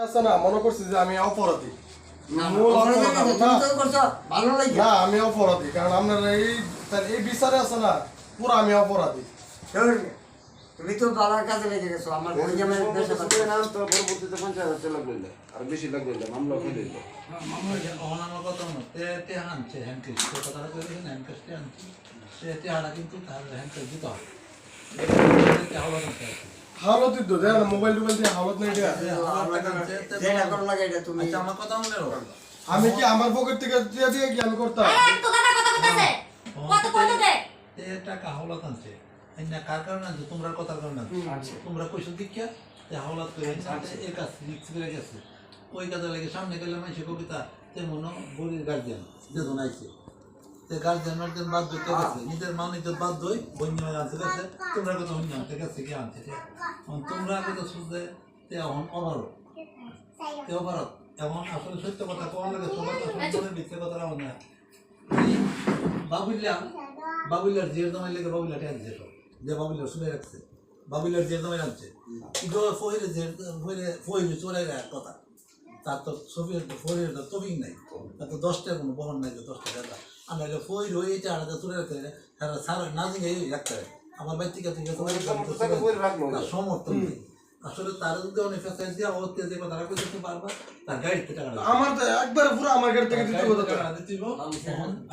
আছে না মনে করছি যে আমি অপরাধী না আমি অপরাধী কারণ আপনারা এই বিচারে আছে না পুরো আমি অপরাধী। তুমি তো বাবার কাছে লেগে গেছো আমার নাম তো পরবর্তীতে 50,000 টাকা লাগবে আর বেশি লাগবে মামলা ফেলে দিল আমার কথা হচ্ছে তে আনছে হ্যান্ডকেস কথাটা করেছেন হ্যান্ডকেসটি আনছে সে তেহারা কিন্তু তার হ্যান্ডকেস দিতে হবে হালত তো দেন মোবাইল টোবাইল দিয়ে হালত নাই দেয়া। আমার কথা মনে রাখো আমি কি আমার পকেট থেকে দিয়ে দিয়ে কি আমি করতাম? টাকা হাওলাত আনছে না কার কারণে আনছে তোমরা কথার কারণে আনছে তোমরা কইছো দীক্ষা হাওলাত করে এক কাছে রিক্স করে গেছে ওই কাজে লাগে সামনে গেলে মানুষের কবিতা তেমন বলির গার্জিয়ান যেজন আইছে তে গার্জিয়ান মার্জিয়ান বাদ দিতে গেছে নিজের মা নিজের বাদ দই বন্য আনতে গেছে তোমরা কথা হইনি আনতে গেছে কি আনছে তোমরা কথা শুনতে তে অভারত তে অভারত এমন আসলে সত্য কথা কোন লাগে সবার আসলে মিথ্যে কথা রাও না বাবুল্লার জিয়ার জমাই লেগে বাবুল্লাটা আনছে সব যে বাবুল্লার শুনে রাখছে বাবুল্লার জিয়ার জমাই আনছে কিন্তু ফহিরে চলে কথা তার তো ছবির ফহিরের তো টপিক নাই তার তো 10টার কোনো বহন নাই যে 10টা টাকা আর নাহলে ফহির হয়ে এটা আলাদা চলে রাখতে তারা সারা নাজিং রাখতে হয় আমার বাড়ি থেকে সমর্থন নেই আসলে তারা যদি অনেক ফেসাইজ দিয়ে অবস্থা যে কথাটা কইতে পারবা তার গাড়িতে টাকা আমার তো একবার পুরো আমার গাড়ি থেকে দিতে হতো টাকা দিতেইব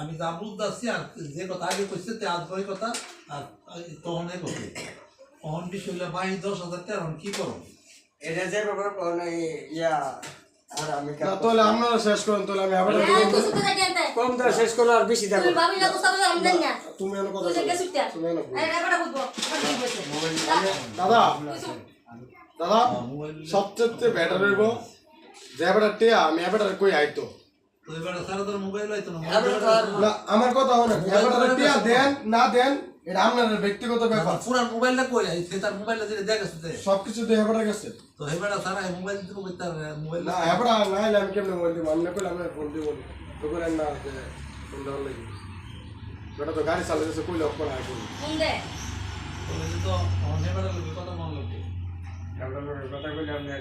আমি যা বুঝতাছি আর যে কথা আগে কইছে তে আজ ওই কথা আর তখন এই কথা তখন বিষয়টা 22,000 টাকা এখন কি করব এটা যে ব্যাপার ইয়া আর আমি তাহলে আপনারা শেষ করেন তাহলে আমি আবার কম দাও শেষ করো আর বেশি দাও তুমি এনে কথা দাদা দাদা সবচেয়ে বেটার হইব যে বেটা টিয়া আমি বেটা কই আইতো তো এবার সারা তোর মোবাইল আইতো না না আমার কথা হলো বেটা টিয়া দেন না দেন এটা আপনার ব্যক্তিগত ব্যাপার পুরো মোবাইলটা কই আইছে তার মোবাইলটা যে দেখাছে সবকিছু দিয়ে বেটা গেছে তো হেবাটা সারা মোবাইল দিব তার মোবাইল না বেটা না হলে আমি কেমনে মোবাইল দিব আমি কইলাম আমি ফোন দিব তো করে না যে ফোন দাও লাগি বেটা তো গাড়ি চালাতেছে কইলে অপর আই বলি তো হেবাটা কথা মন লাগে কথা কইলে আপনি